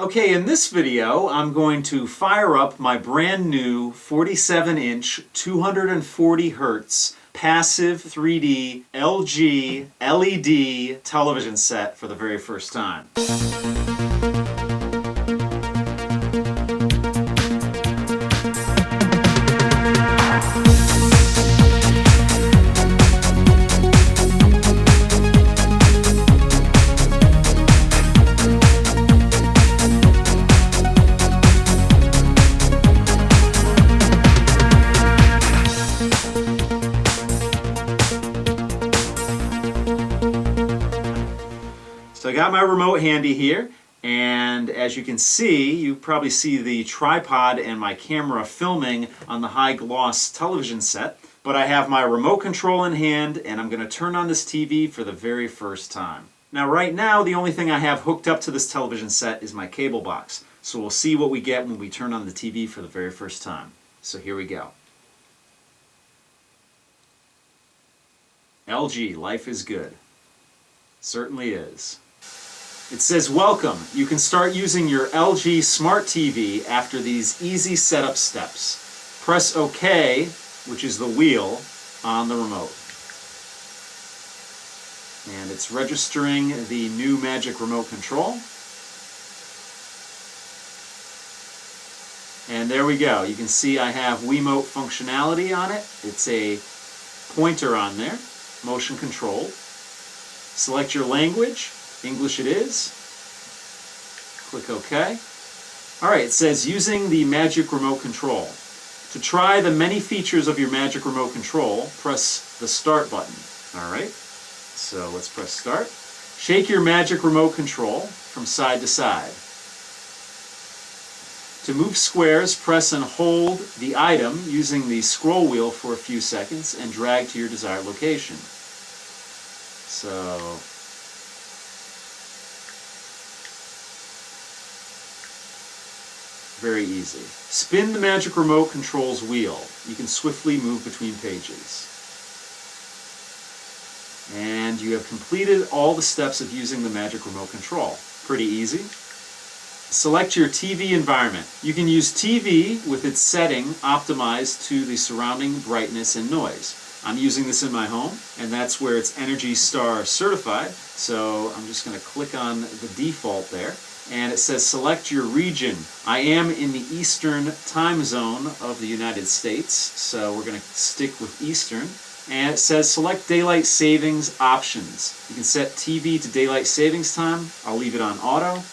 Okay, in this video, I'm going to fire up my brand new 47-inch, 240 Hertz passive 3D LG LED television set for the very first time. So I got my remote handy here, and as you can see, you probably see the tripod and my camera filming on the high gloss television set, but I have my remote control in hand and I'm going to turn on this TV for the very first time. Now right now, the only thing I have hooked up to this television set is my cable box, so we'll see what we get when we turn on the TV for the very first time. So here we go. LG, life is good. Certainly is. It says, welcome. You can start using your LG Smart TV after these easy setup steps. Press OK, which is the wheel, on the remote. And it's registering the new Magic Remote Control. And there we go. You can see I have Wiimote functionality on it. It's a pointer on there, motion control. Select your language. English it is. Click OK. Alright, it says using the Magic Remote Control. To try the many features of your Magic Remote Control, press the Start button. Alright, so let's press Start. Shake your Magic Remote Control from side to side. To move squares, press and hold the item using the scroll wheel for a few seconds and drag to your desired location. So very easy. Spin the Magic Remote Control's wheel. You can swiftly move between pages. And you have completed all the steps of using the Magic Remote Control. Pretty easy. Select your TV environment. You can use TV with its setting optimized to the surrounding brightness and noise. I'm using this in my home, and that's where it's Energy Star certified. So I'm just going to click on the default there. And it says select your region. I am in the Eastern time zone of the United States, so we're going to stick with Eastern. And it says select daylight savings options. You can set TV to daylight savings time. I'll leave it on auto.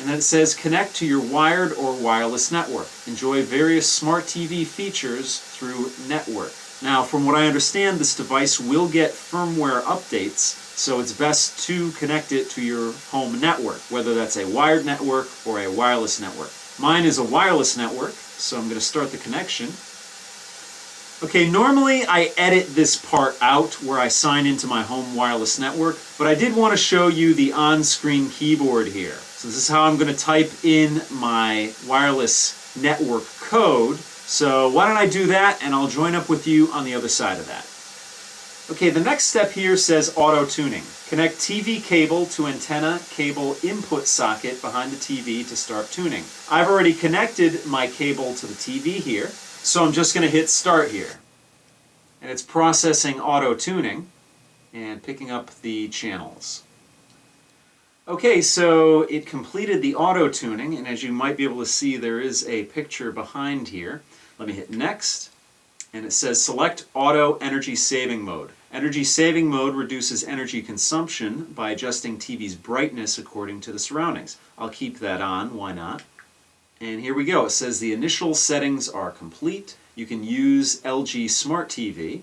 And then it says connect to your wired or wireless network. Enjoy various smart TV features through network. Now, from what I understand, this device will get firmware updates, so it's best to connect it to your home network, whether that's a wired network or a wireless network. Mine is a wireless network, so I'm going to start the connection. Okay, normally I edit this part out where I sign into my home wireless network, but I did want to show you the on-screen keyboard here. So this is how I'm going to type in my wireless network code. So why don't I do that, and I'll join up with you on the other side of that. Okay, the next step here says auto tuning. Connect TV cable to antenna cable input socket behind the TV to start tuning. I've already connected my cable to the TV here, so I'm just going to hit start here. And it's processing auto tuning and picking up the channels. Okay, so it completed the auto tuning, and as you might be able to see, there is a picture behind here. Let me hit next, and it says select auto energy saving mode. Energy saving mode reduces energy consumption by adjusting TV's brightness according to the surroundings. I'll keep that on, why not? And here we go. It says the initial settings are complete. You can use LG Smart TV.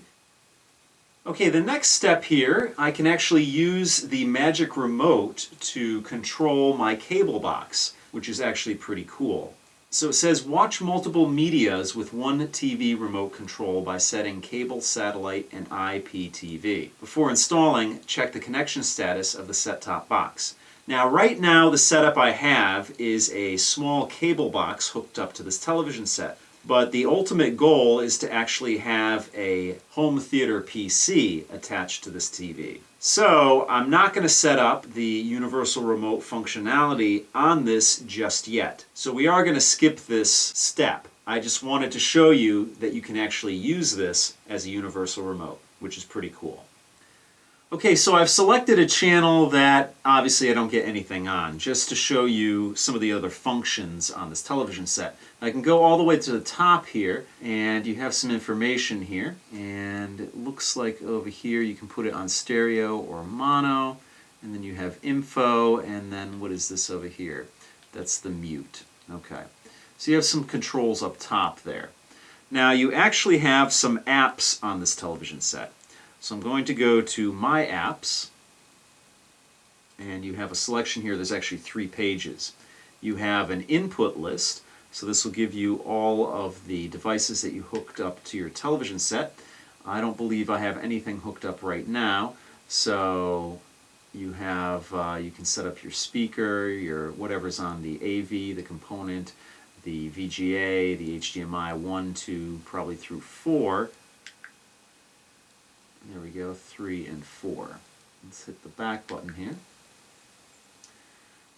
Okay, the next step here, I can actually use the Magic Remote to control my cable box, which is actually pretty cool. So it says watch multiple medias with one TV remote control by setting cable, satellite, and IPTV. Before installing, check the connection status of the set-top box. Now right now the setup I have is a small cable box hooked up to this television set. But the ultimate goal is to actually have a home theater PC attached to this TV. So I'm not going to set up the universal remote functionality on this just yet. So we are going to skip this step. I just wanted to show you that you can actually use this as a universal remote, which is pretty cool. Okay, so I've selected a channel that obviously I don't get anything on, just to show you some of the other functions on this television set. I can go all the way to the top here, and you have some information here, and it looks like over here you can put it on stereo or mono, and then you have info, and then what is this over here? That's the mute. Okay, so you have some controls up top there. Now you actually have some apps on this television set. So I'm going to go to My Apps, and you have a selection here. There's actually 3 pages. You have an input list, so this will give you all of the devices that you hooked up to your television set. I don't believe I have anything hooked up right now, so you have you can set up your speaker, your whatever's on the AV, the component, the VGA, the HDMI 1, 2, probably through 4. There we go, 3 and 4. Let's hit the back button here.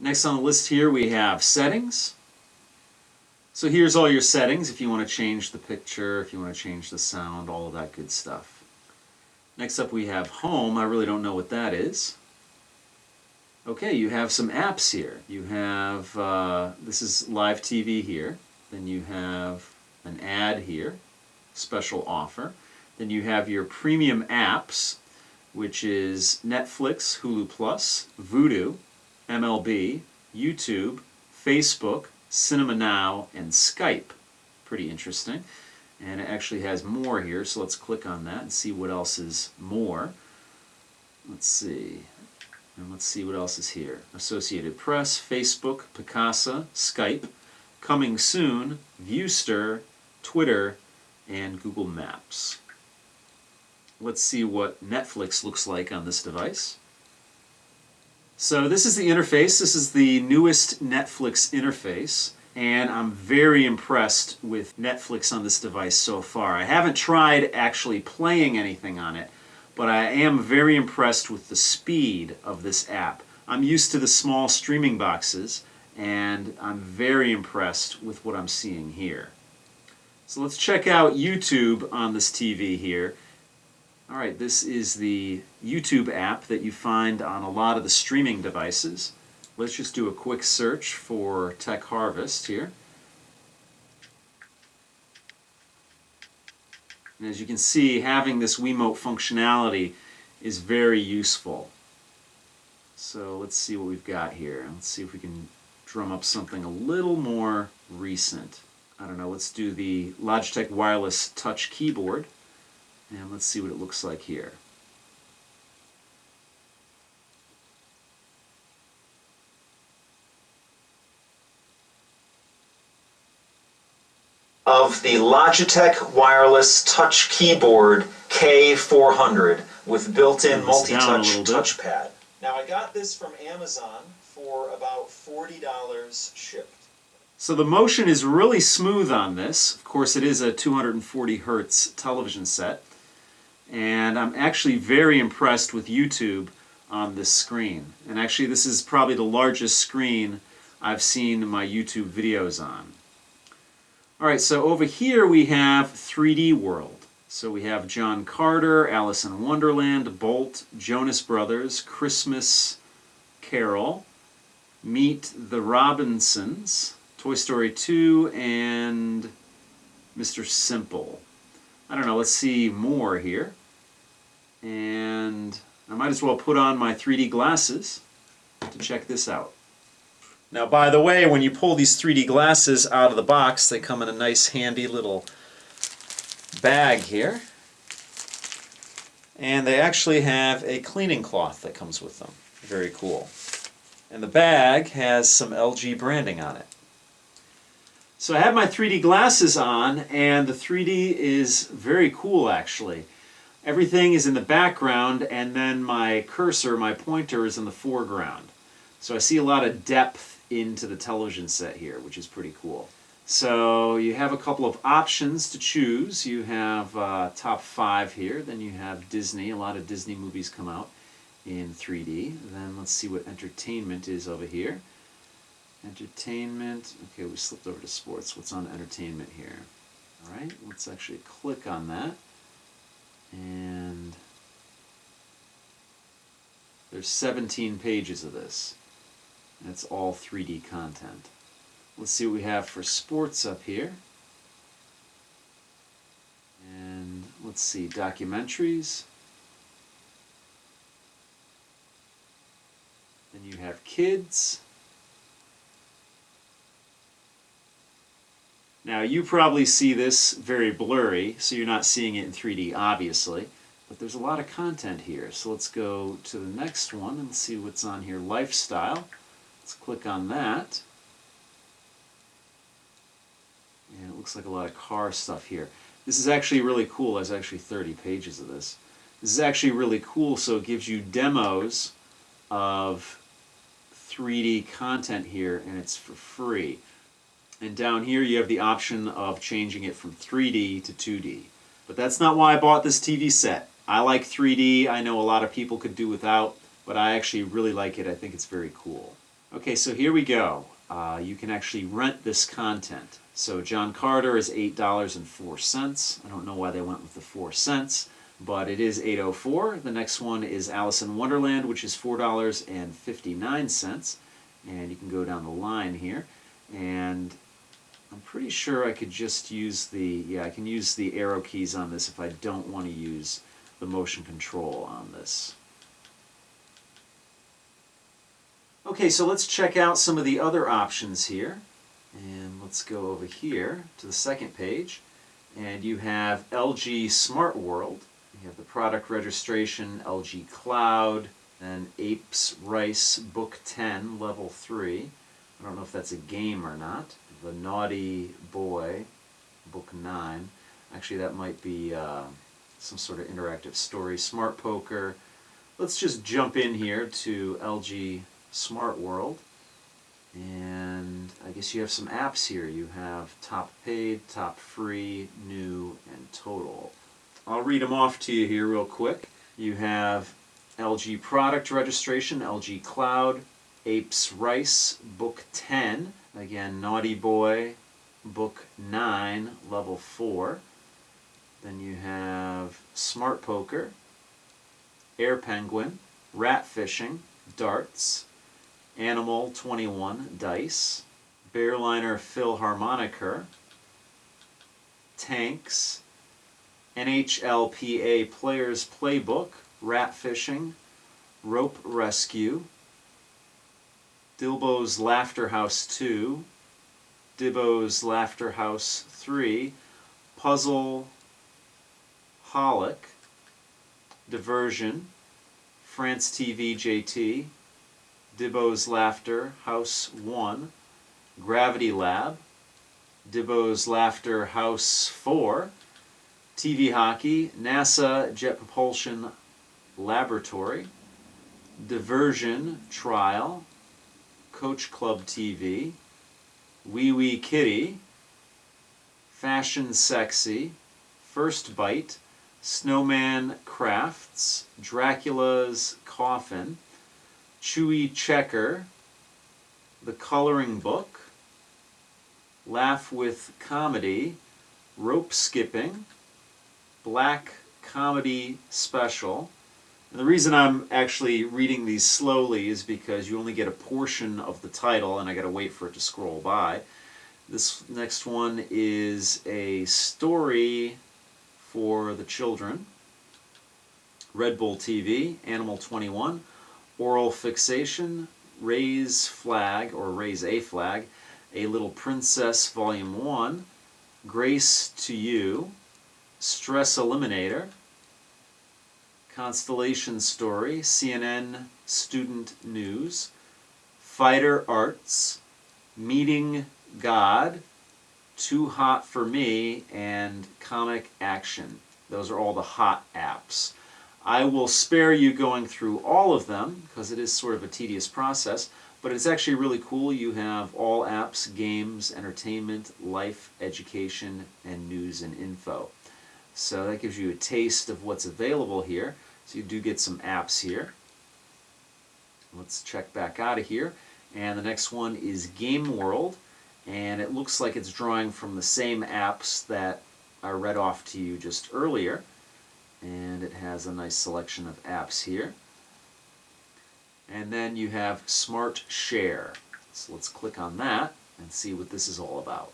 Next on the list here we have settings. So here's all your settings if you want to change the picture, if you want to change the sound, all of that good stuff. Next up we have home. I really don't know what that is. Okay, you have some apps here. You have, this is live TV here. Then you have an ad here, special offer. Then you have your premium apps, which is Netflix, Hulu Plus, Vudu, MLB, YouTube, Facebook, Cinema Now, and Skype. Pretty interesting. And it actually has more here, so let's click on that and see what else is more. Let's see. And let's see what else is here. Associated Press, Facebook, Picasa, Skype, Coming Soon, Viewster, Twitter, and Google Maps. Let's see what Netflix looks like on this device. So this is the interface. This is the newest Netflix interface, and I'm very impressed with Netflix on this device so far. I haven't tried actually playing anything on it, but I am very impressed with the speed of this app. I'm used to the small streaming boxes, and I'm very impressed with what I'm seeing here. So let's check out YouTube on this TV here. Alright, this is the YouTube app that you find on a lot of the streaming devices. Let's just do a quick search for TechHarvest here. And as you can see, having this Wiimote functionality is very useful. So let's see what we've got here. Let's see if we can drum up something a little more recent. I don't know, let's do the Logitech wireless touch keyboard. And let's see what it looks like here. Of the Logitech wireless touch keyboard K400 with built-in multi-touch touchpad. Now I got this from Amazon for about $40 shipped. So the motion is really smooth on this. Of course, it is a 240 hertz television set. And I'm actually very impressed with YouTube on this screen. And actually this is probably the largest screen I've seen my YouTube videos on. Alright, so over here we have 3D World. So we have John Carter, Alice in Wonderland, Bolt, Jonas Brothers, Christmas Carol, Meet the Robinsons, Toy Story 2, and Mr. Simple. I don't know, let's see more here. And I might as well put on my 3D glasses to check this out. Now, by the way, when you pull these 3D glasses out of the box, they come in a nice handy little bag here. And they actually have a cleaning cloth that comes with them. Very cool. And the bag has some LG branding on it. So I have my 3D glasses on, and the 3D is very cool actually. Everything is in the background, and then my cursor, my pointer, is in the foreground. So I see a lot of depth into the television set here, which is pretty cool. So you have a couple of options to choose. You have top 5 here. Then you have Disney. A lot of Disney movies come out in 3D. Then let's see what entertainment is over here. Entertainment. Okay, we slipped over to sports. What's on entertainment here? All right, let's actually click on that. And there's 17 pages of this. And it's all 3D content. Let's see what we have for sports up here. And let's see, documentaries. Then you have kids. Now you probably see this very blurry, so you're not seeing it in 3D, obviously. But there's a lot of content here. So let's go to the next one and see what's on here. Lifestyle. Let's click on that. And it looks like a lot of car stuff here. This is actually really cool. There's actually 30 pages of this. This is actually really cool, so it gives you demos of 3D content here, and it's for free. And down here you have the option of changing it from 3D to 2D. But that's not why I bought this TV set. I like 3D. I know a lot of people could do without, but I actually really like it. I think it's very cool. Okay, so here we go. You can actually rent this content. So John Carter is $8.04. I don't know why they went with the 4 cents, but it is $8.04. The next one is Alice in Wonderland, which is $4.59. And you can go down the line here. And I'm pretty sure I could just use the, I can use the arrow keys on this if I don't want to use the motion control on this. Okay, so let's check out some of the other options here. And let's go over here to the second page. And you have LG Smart World. You have the product registration, LG Cloud, and Apes Rice Book 10, Level 3. I don't know if that's a game or not. The Naughty Boy, Book 9. Actually, that might be some sort of interactive story. Smart Poker. Let's just jump in here to LG Smart World. And I guess you have some apps here. You have top paid, top free, new, and total. I'll read them off to you here real quick. You have LG Product Registration, LG Cloud, Apes Rice, Book 10. Again, Naughty Boy, Book 9, Level 4. Then you have Smart Poker, Air Penguin, Rat Fishing, Darts, Animal 21, Dice, Bearliner Philharmoniker, Tanks, NHLPA Players Playbook, Rat Fishing, Rope Rescue, Dilbo's Laughter House 2, Dibbo's Laughter House 3, Puzzle Holic, Diversion, France TV JT, Dibbo's Laughter House 1, Gravity Lab, Dibbo's Laughter House 4, TV Hockey, NASA Jet Propulsion Laboratory, Diversion Trial, Coach Club TV, Wee Wee Kitty, Fashion Sexy, First Bite, Snowman Crafts, Dracula's Coffin, Chewy Checker, The Coloring Book, Laugh with Comedy, Rope Skipping, Black Comedy Special. And the reason I'm actually reading these slowly is because you only get a portion of the title and I gotta wait for it to scroll by. This next one is a story for the children. Red Bull TV, Animal 21, Oral Fixation, Raise Flag, or Raise a Flag, A Little Princess Volume 1, Grace to You, Stress Eliminator, Constellation Story, CNN Student News, Fighter Arts, Meeting God, Too Hot for Me, and Comic Action. Those are all the hot apps. I will spare you going through all of them because it is sort of a tedious process, but it's actually really cool. You have all apps, games, entertainment, life, education, and news and info. So that gives you a taste of what's available here. So you do get some apps here. Let's check back out of here. And the next one is Game World. And it looks like it's drawing from the same apps that I read off to you just earlier. And it has a nice selection of apps here. And then you have Smart Share. So let's click on that and see what this is all about.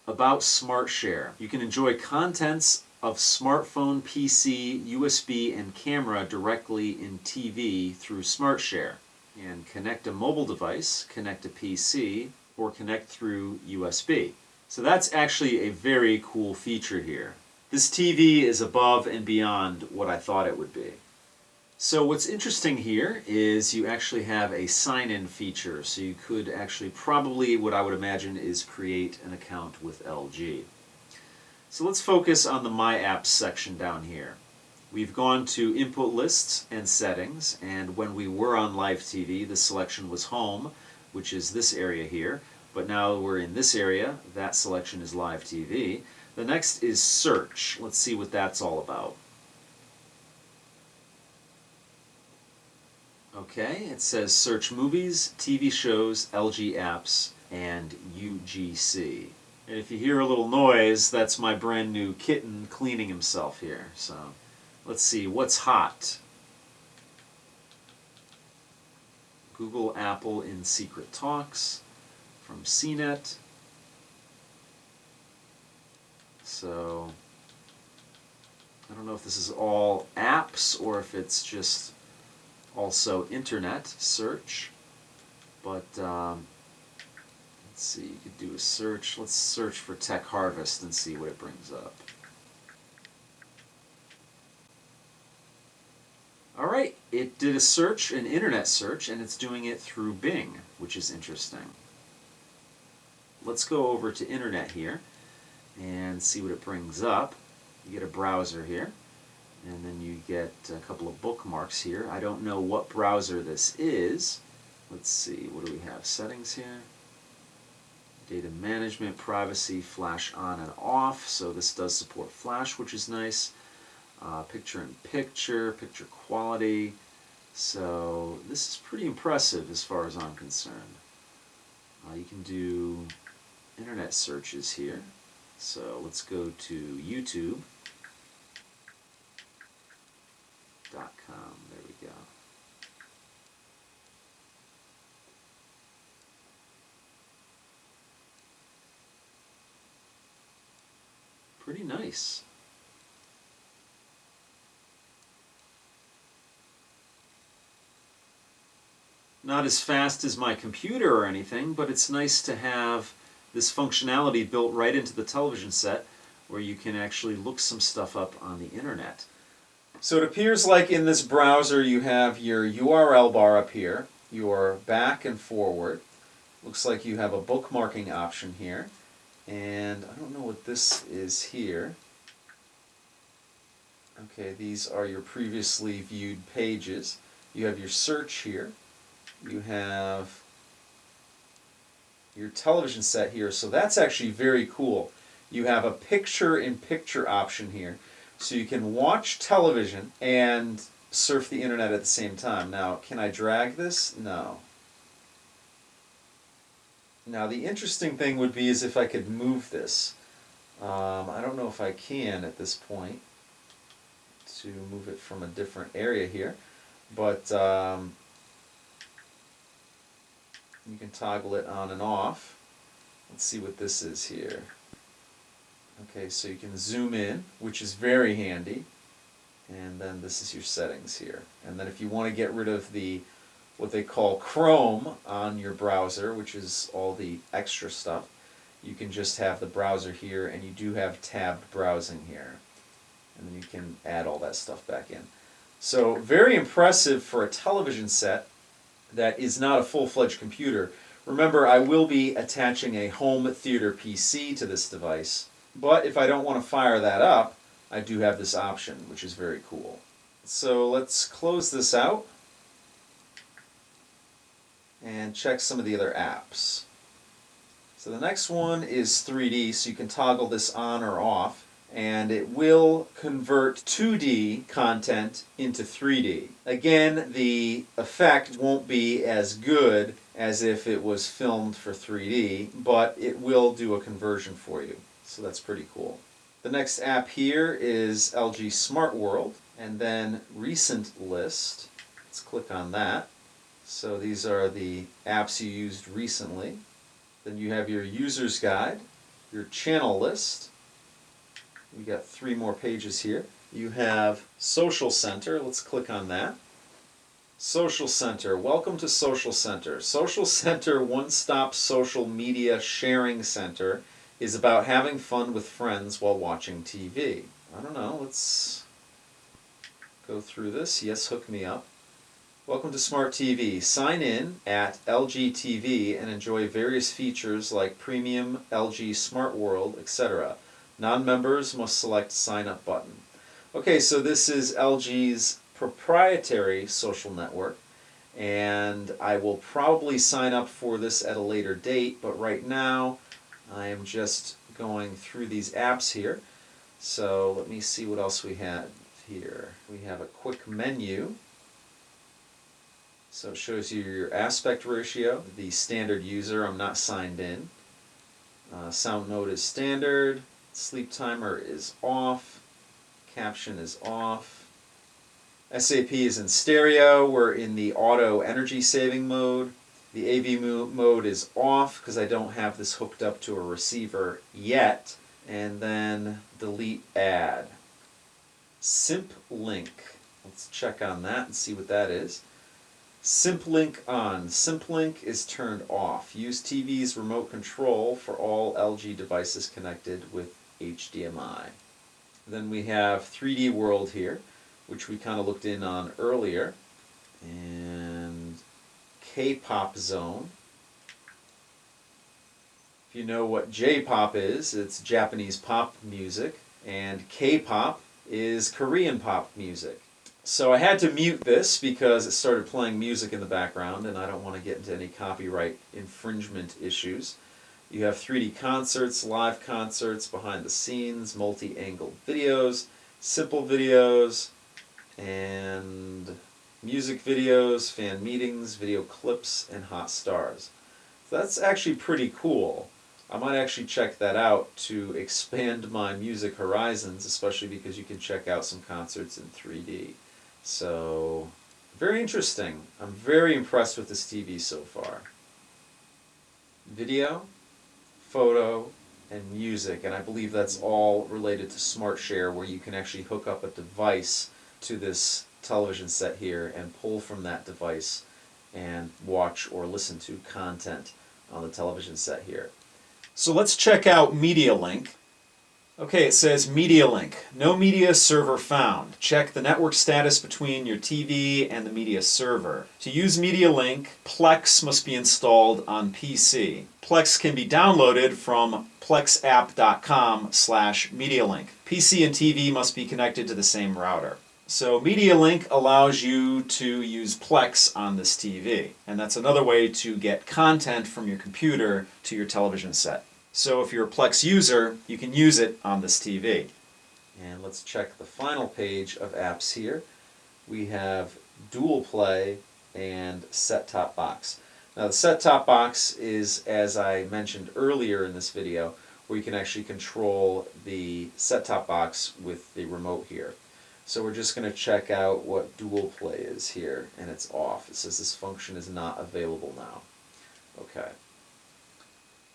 About Smart Share. You can enjoy contents of smartphone, PC, USB, and camera directly in TV through Smart Share. And connect a mobile device, connect a PC, or connect through USB. So that's actually a very cool feature here. This TV is above and beyond what I thought it would be. So what's interesting here is you actually have a sign-in feature. So you could actually probably, what I would imagine, is create an account with LG. So let's focus on the My Apps section down here. We've gone to Input Lists and Settings, and when we were on Live TV, the selection was Home, which is this area here. But now we're in this area, that selection is Live TV. The next is Search. Let's see what that's all about. Okay, it says search movies, TV shows, LG apps, and UGC. And if you hear a little noise, that's my brand new kitten cleaning himself here. So let's see, what's hot? Google, Apple in Secret Talks from CNET. So I don't know if this is all apps or if it's just also internet search, but let's see, you could do a search. Let's search for TechHarvest and see what it brings up. Alright, it did a search, an internet search, and it's doing it through Bing, which is interesting. Let's go over to internet here and see what it brings up. You get a browser here. And then you get a couple of bookmarks here. I don't know what browser this is. Let's see, what do we have? Settings here. Data management, privacy, flash on and off. So this does support flash, which is nice. Picture-in-picture, picture quality. So this is pretty impressive as far as I'm concerned. You can do internet searches here. So let's go to YouTube. .com. There we go. Pretty nice. Not as fast as my computer or anything, but it's nice to have this functionality built right into the television set where you can actually look some stuff up on the internet. So it appears like in this browser you have your URL bar up here, your back and forward. Looks like you have a bookmarking option here. And I don't know what this is here. Okay, these are your previously viewed pages. You have your search here. You have your television set here. So that's actually very cool. You have a picture-in-picture option here. So you can watch television and surf the internet at the same time. Now, can I drag this? No. Now, the interesting thing would be is if I could move this. I don't know if I can at this point to move it from a different area here. But you can toggle it on and off. Let's see what this is here. Okay, so you can zoom in, which is very handy, and then this is your settings here. And then if you want to get rid of the what they call Chrome on your browser, which is all the extra stuff, you can just have the browser here, and you do have tabbed browsing here. And then you can add all that stuff back in. So very impressive for a television set that is not a full-fledged computer. Remember, I will be attaching a home theater PC to this device. But if I don't want to fire that up, I do have this option, which is very cool. So let's close this out and check some of the other apps. So the next one is 3D, so you can toggle this on or off, and it will convert 2D content into 3D. Again, the effect won't be as good as if it was filmed for 3D, but it will do a conversion for you. So that's pretty cool. The next app here is LG Smart World, and then Recent List. Let's click on that. So these are the apps you used recently. Then you have your user's guide, your channel list. We got 3 more pages here. You have Social Center. Let's click on that. Social Center. Welcome to Social Center. Social Center, one-stop social media sharing center, is about having fun with friends while watching TV. I don't know. Let's go through this. Yes, hook me up. Welcome to Smart TV. Sign in at LG TV and enjoy various features like Premium, LG Smart World, etc. Non-members must select Sign Up button. Okay, so this is LG's proprietary social network, and I will probably sign up for this at a later date, but right now I am just going through these apps here. So let me see what else we have here. We have a quick menu. So it shows you your aspect ratio, the standard user. I'm not signed in. Sound mode is standard. Sleep timer is off. Caption is off. SAP is in stereo. We're in the auto energy saving mode. The AV mode is off because I don't have this hooked up to a receiver yet. And then delete ad. Simp link. Let's check on that and see what that is. Simp link on. Simp link is turned off. Use TV's remote control for all LG devices connected with HDMI. Then we have 3D World here, which we kind of looked in on earlier. And K-pop zone. If you know what J-pop is, it's Japanese pop music, and K-pop is Korean pop music. So I had to mute this because it started playing music in the background, and I don't want to get into any copyright infringement issues. You have 3D concerts, live concerts, behind the scenes, multi-angled videos, simple videos, and music videos, fan meetings, video clips, and hot stars. So that's actually pretty cool. I might actually check that out to expand my music horizons, especially because you can check out some concerts in 3D. So, very interesting. I'm very impressed with this TV so far. Video, photo, and music, and I believe that's all related to Smart Share, where you can actually hook up a device to this television set here and pull from that device and watch or listen to content on the television set here. So let's check out Media Link. Okay, it says Media Link. No media server found. Check the network status between your TV and the media server. To use Media Link, Plex must be installed on PC. Plex can be downloaded from plexapp.com/MediaLink. PC and TV must be connected to the same router. So Media Link allows you to use Plex on this TV, and that's another way to get content from your computer to your television set. So if you're a Plex user, you can use it on this TV. And let's check the final page of apps here. We have Dual Play and Set-Top Box. Now the Set-Top Box is, as I mentioned earlier in this video, where you can actually control the Set-Top Box with the remote here. So we're just going to check out what Dual Play is here, and it's off. It says this function is not available now. Okay.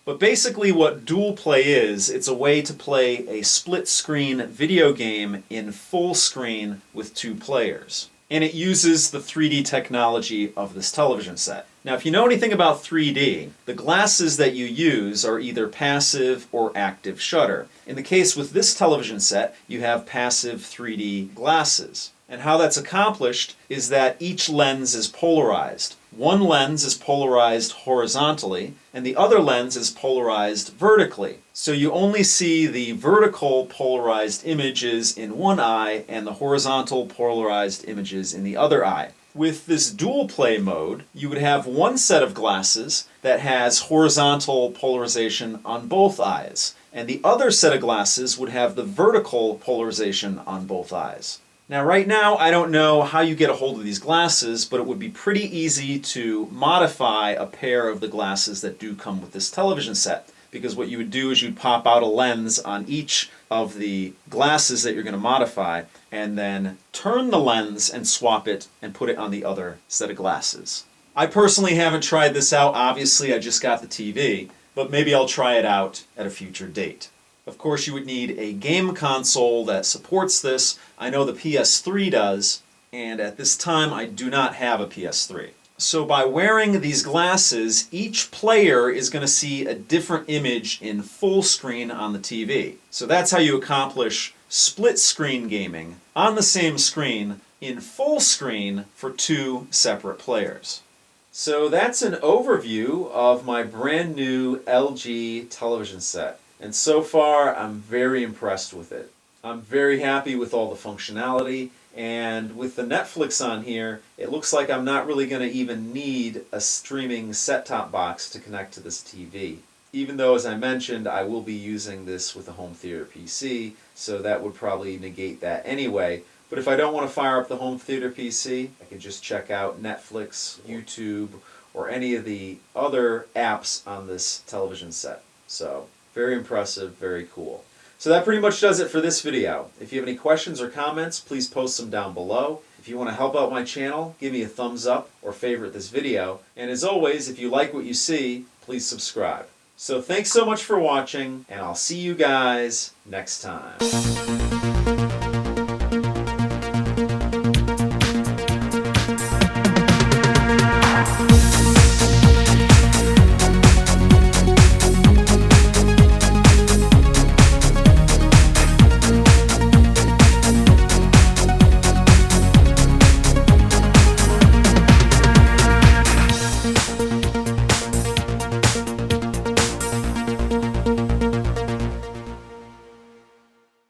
But basically what Dual Play is, it's a way to play a split-screen video game in full screen with 2 players. And it uses the 3D technology of this television set. Now if you know anything about 3D, the glasses that you use are either passive or active shutter. In the case with this television set, you have passive 3D glasses. And how that's accomplished is that each lens is polarized. One lens is polarized horizontally, and the other lens is polarized vertically. So you only see the vertical polarized images in one eye and the horizontal polarized images in the other eye. With this dual play mode, you would have one set of glasses that has horizontal polarization on both eyes, and the other set of glasses would have the vertical polarization on both eyes. Now right now I don't know how you get a hold of these glasses, but it would be pretty easy to modify a pair of the glasses that do come with this television set. Because what you would do is you'd pop out a lens on each of the glasses that you're going to modify, and then turn the lens and swap it and put it on the other set of glasses. I personally haven't tried this out, obviously I just got the TV, but maybe I'll try it out at a future date. Of course you would need a game console that supports this. I know the PS3 does, and at this time I do not have a PS3. So by wearing these glasses, each player is going to see a different image in full screen on the TV. So that's how you accomplish split screen gaming on the same screen in full screen for two separate players. So that's an overview of my brand new LG television set. And so far I'm very impressed with it. I'm very happy with all the functionality. And with the Netflix on here, it looks like I'm not really going to even need a streaming set-top box to connect to this TV. Even though, as I mentioned, I will be using this with a home theater PC, so that would probably negate that anyway. But if I don't want to fire up the home theater PC, I can just check out Netflix, YouTube, or any of the other apps on this television set. So, very impressive, very cool. So that pretty much does it for this video. If you have any questions or comments, please post them down below. If you want to help out my channel, give me a thumbs up or favorite this video. And as always, if you like what you see, please subscribe. So thanks so much for watching, and I'll see you guys next time.